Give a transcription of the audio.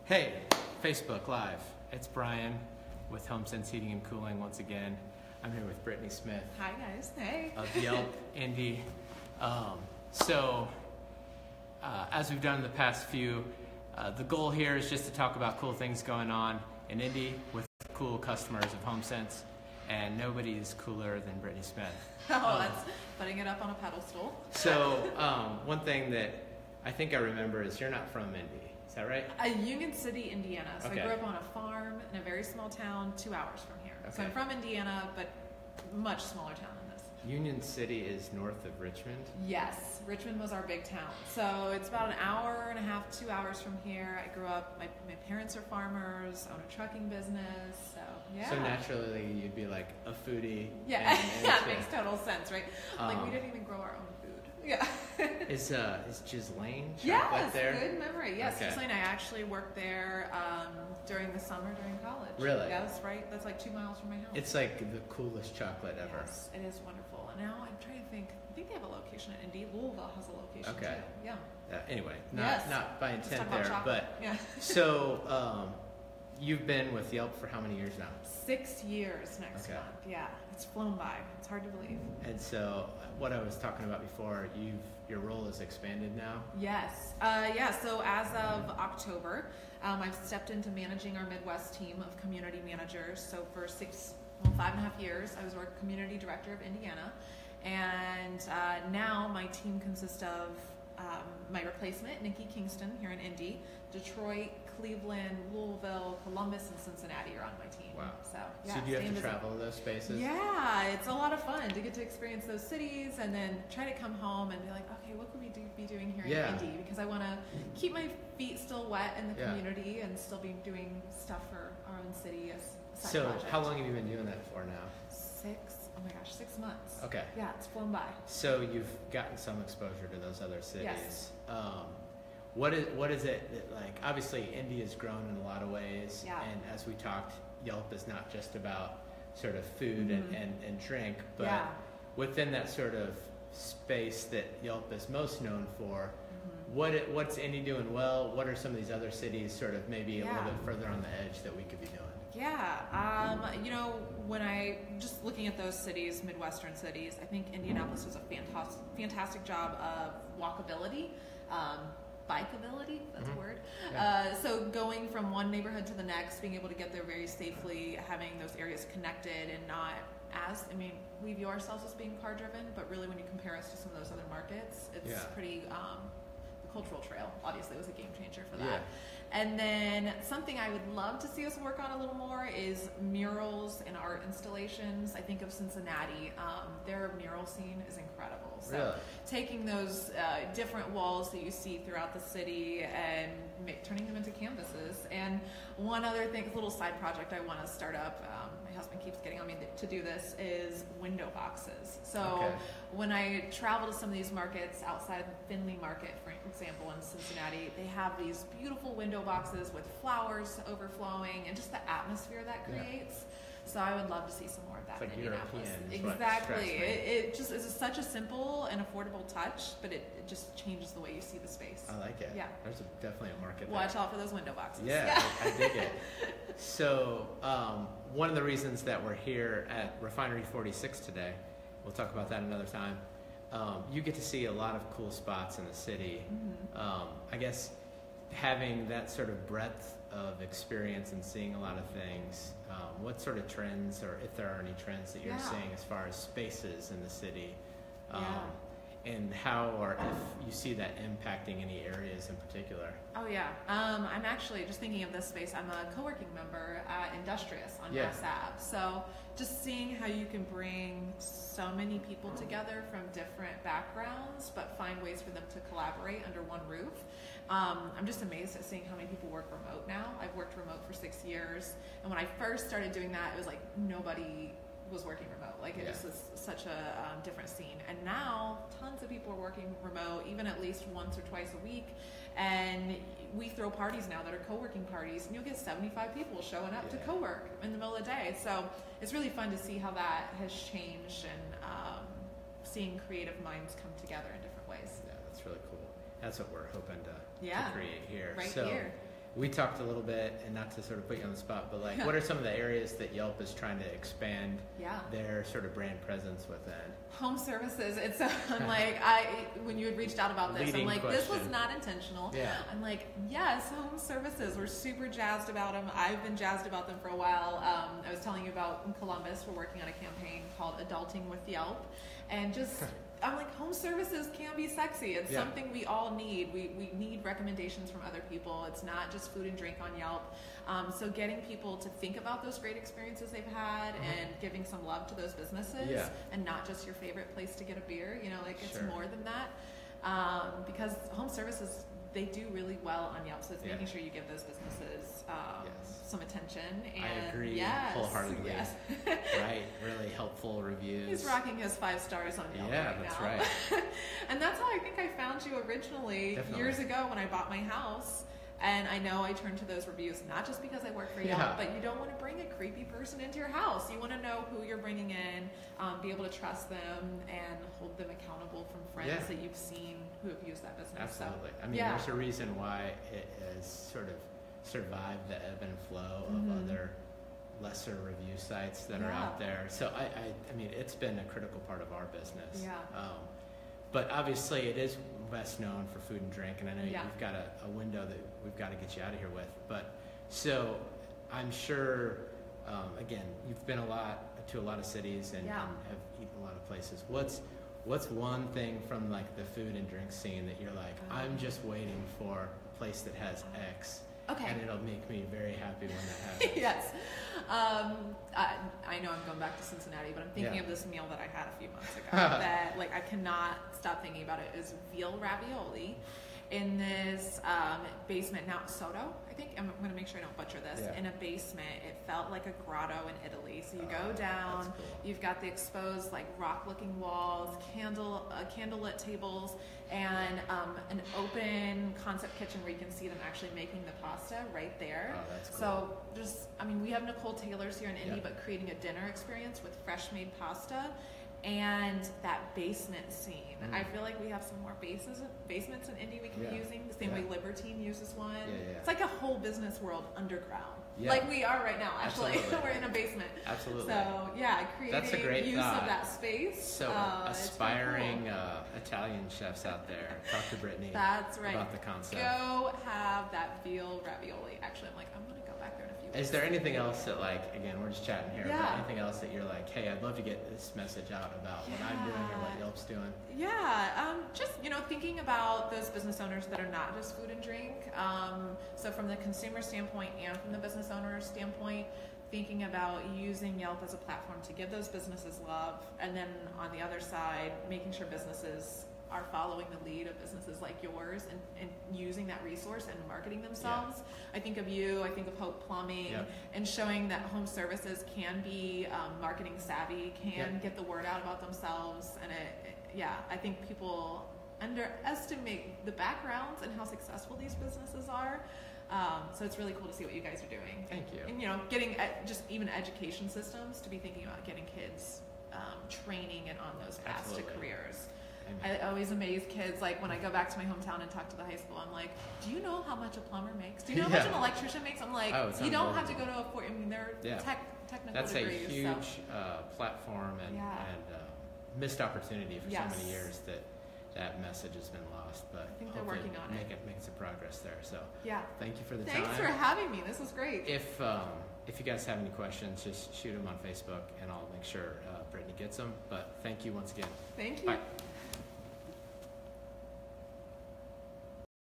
Hey, Facebook Live. It's Brian with HomeSense Heating and Cooling once again. I'm here with Brittany Smith. Hi guys. Hey. Of Yelp, Indy. As we've done in the past few, the goal here is just to talk about cool things going on in Indy with cool customers of HomeSense, and nobody is cooler than Brittany Smith. That's putting it up on a pedestal. So one thing that I think I remember is you're not from Indy. Is that right? Union City, Indiana. So Okay. I grew up on a farm in a very small town 2 hours from here. So Okay. I'm from Indiana, but much smaller town than this. Union City is north of Richmond. Yes, Richmond was our big town. So it's about an hour and a half, 2 hours from here. I grew up, my parents are farmers, own a trucking business, so yeah. So naturally you'd be like a foodie. Yeah, and that makes total sense, right? Like we didn't even grow our own food. Yeah. Is Ghislaine Yes, chocolate there? good memory. Yes, Okay. Ghislaine, I actually worked there during the summer during college. Really? Yeah, that's right. That's like 2 miles from my house. It's like the coolest chocolate ever. Yes, it is wonderful. And now I'm trying to think. I think they have a location in Indy. Louisville has a location Okay. too. Yeah. Anyway, Yes. not by Let's intent talk about there, chocolate. but Yeah. so you've been with Yelp for how many years now? 6 years next Okay. month. Yeah, it's flown by. It's hard to believe. And so what I was talking about before, your role is expanded now. Yes. So as of October, I've stepped into managing our Midwest team of community managers. So for 5.5 years, I was our community director of Indiana. And now my team consists of my replacement, Nikki Kingston, here in Indy, Detroit, Cleveland, Louisville, Columbus, and Cincinnati are on my team. Wow. So, So yeah, do you have staying to busy. travel to those spaces? Yeah, it's a lot of fun to get to experience those cities and then try to come home and be like, okay, what could we be doing here Yeah. in Indy? Because I want to keep my feet still wet in the Yeah. community and still be doing stuff for our own city as a side So project. how long have you been doing that for now? 6 months. Okay. Yeah, it's flown by. So you've gotten some exposure to those other cities. Yes. What is it that, like, obviously Indy has grown in a lot of ways, Yeah. and as we talked, Yelp is not just about sort of food Mhm. and drink, but Yeah. within that sort of space that Yelp is most known for, Mhm. what's Indy doing well? What are some of these other cities sort of maybe a Yeah. little bit further on the edge that we could be doing? Yeah, when I just looking at those cities, Midwestern cities, I think Indianapolis does a fantastic job of walkability, bikeability, that's a Mhm. word. Yeah. So going from one neighborhood to the next, being able to get there very safely, having those areas connected and not we view ourselves as being car driven, but really when you compare us to some of those other markets, it's Yeah. pretty, the cultural trail obviously was a game changer for that. Yeah. And then something I would love to see us work on a little more is murals and art installations. I think of Cincinnati. Their mural scene is incredible. So Really? taking those different walls that you see throughout the city and turning them into canvases. And one other thing, a little side project I want to start up, my husband keeps getting on me to do this, is window boxes. So Okay. when I travel to some of these markets outside of Findlay Market, for example, in Cincinnati, they have these beautiful window boxes with flowers overflowing and just the atmosphere that Yeah. creates. So I would love to see some more of that It's like in Indianapolis. European is what Exactly. strikes me. It just is such a simple and affordable touch, but it just changes the way you see the space. I like it. Yeah. There's definitely a market there. Watch out for those window boxes. Yeah, I dig it. So one of the reasons that we're here at Refinery 46 today, we'll talk about that another time, you get to see a lot of cool spots in the city. Mhm. I guess having that sort of breadth of experience and seeing a lot of things, what sort of trends, or if there are any trends that you're Yeah. seeing as far as spaces in the city, Yeah. and how or if you see that impacting any areas in particular? Oh yeah. I'm actually just thinking of this space. I'm a co-working member at Industrious on Yeah. Mass Ave. So just seeing how you can bring so many people together from different backgrounds, but find ways for them to collaborate under one roof. I'm just amazed at seeing how many people work remote now. I've worked remote for 6 years, and when I first started doing that, it was like nobody was working remote. Like it Yeah. just was such a different scene. And now tons of people are working remote, even at least once or twice a week. And we throw parties now that are co-working parties, and you'll get 75 people showing up to Yeah. co-work in the middle of the day. So it's really fun to see how that has changed and seeing creative minds come together in different ways. Yeah, that's really cool. That's what we're hoping to Yeah. create here. Right So here. we talked a little bit, and not to sort of put you on the spot, but like, what are some of the areas that Yelp is trying to expand their sort of brand presence within? Home services. It's I'm like, when you had reached out about this, Leading I'm like, question. this was not intentional. Yeah. I'm like, yes, home services. We're super jazzed about them. I've been jazzed about them for a while. I was telling you about in Columbus, we're working on a campaign called Adulting with Yelp, and just. I'm like, home services can be sexy. It's something we all need. We need recommendations from other people. It's not just food and drink on Yelp. So getting people to think about those great experiences they've had and giving some love to those businesses and not just your favorite place to get a beer. You know, like it's more than that. Because home services, they do really well on Yelp. So it's making sure you give those businesses some attention. And I agree wholeheartedly. Yes. Right, really helpful reviews. He's rocking his 5 stars on Yelp right that's now. right. And that's how I think I found you originally years ago when I bought my house. And I know I turned to those reviews not just because I work for Yelp, but you don't want to bring a creepy person into your house. You want to know who you're bringing in, be able to trust them, and hold them accountable from friends that you've seen who have used that business. Absolutely. So, I mean, there's a reason why it has sort of survived the ebb and flow of other lesser review sites that are out there. So I mean, it's been a critical part of our business. Yeah. But obviously, it is best known for food and drink, and I know you've got a window that we've got to get you out of here with. But so I'm sure, again, you've been to a lot of cities and have eaten a lot of places. What's one thing from like the food and drink scene that you're like, I'm just waiting for a place that has X, and it'll make me very happy when that happens? Yes. I know I'm going back to Cincinnati, but I'm thinking of this meal that I had a few months ago that like I cannot stop thinking about it. Is veal ravioli in this basement, now Soto, I think. I'm going to make sure I don't butcher this. In a basement, it felt like a grotto in Italy. So you go down, cool. You've got the exposed like rock-looking walls, candlelit tables, and an open concept kitchen where you can see them actually making the pasta right there. Oh, that's cool. So we have Nicole Taylor's here in Indy, but creating a dinner experience with fresh made pasta and that basement scene. I feel like we have some more basements in Indy we can be using, the same way Libertine uses one. It's like a whole business world underground. Like we are right now, actually. We're in a basement. Absolutely. So, creating That's a great use of that space. So aspiring Italian chefs out there, talk to Brittany about the concept. Go have that veal ravioli. Actually, I'm going to go back there in a few weeks. Is there anything else that, like, again, we're just chatting here, but anything else that you're like, hey, I'd love to get this message out about what I'm doing or what Yelp's doing? Just, thinking about those business owners that are not just food and drink. So from the consumer standpoint and from the business owner standpoint, thinking about using Yelp as a platform to give those businesses love, and then on the other side, making sure businesses are following the lead of businesses like yours and using that resource and marketing themselves. I think of you, I think of Hope Plumbing, and showing that home services can be marketing savvy, can get the word out about themselves, and I think people underestimate the backgrounds and how successful these businesses are. So it's really cool to see what you guys are doing. Thank you. And getting just even education systems to be thinking about getting kids training and on those paths to careers. I always amaze kids, like when I go back to my hometown and talk to the high school, I'm like, do you know how much a plumber makes? Do you know how much an electrician makes? I'm like, you don't have to go to they're technical That's degrees. That's a huge platform and missed opportunity for so many years that message has been lost. But I think they're working on it. Making some progress there. So thank you for the time. Thanks for having me. This was great. If you guys have any questions, just shoot them on Facebook, and I'll make sure Brittany gets them. But thank you once again. Thank you. Bye.